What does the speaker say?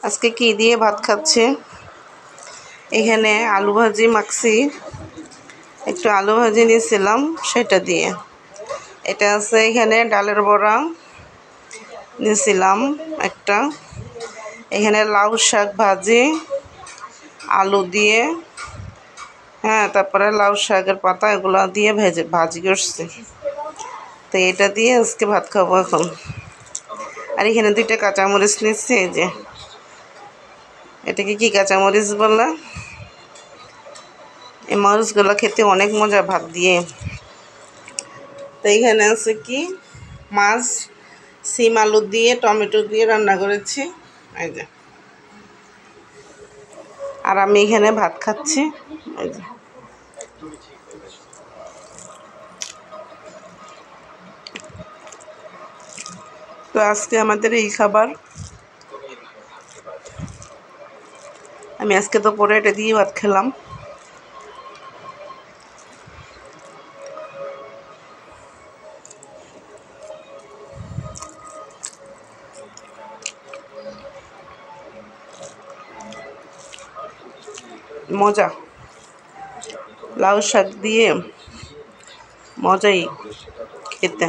আজকে কি দিয়ে ভাত খাচ্ছে? এখানে আলু ভাজি মাখছি, একটু আলু ভাজি নিয়েছিলাম সেটা দিয়ে। এটা আছে এখানে ডালের বড়া নিয়েছিলাম একটা, এখানে লাউ শাক ভাজি আলু দিয়ে, হ্যাঁ, তারপরে লাউ শাকের পাতা এগুলো দিয়ে ভাজি করছি। তো এটা দিয়ে আজকে ভাত খাবো এখন। আর এখানে 2টা কাঁচামরিচ নিচ্ছি, এই যে এটাকে কি কাঁচামরিচ বলে। এই মরিচগুলো খেতে অনেক মজা ভাত দিয়ে। তো এইখানে আছে কি মাছ, সিম আলু দিয়ে টমেটো দিয়ে রান্না করেছি, এই যে। আর আমি এখানে ভাত খাচ্ছি, এই যে। তো আজকে আমাদের এই খাবার। আমি আজকে তো পরে এটা দিয়ে ভাত খেলাম। মজা, লাউ শাক দিয়ে মজাই খেতে।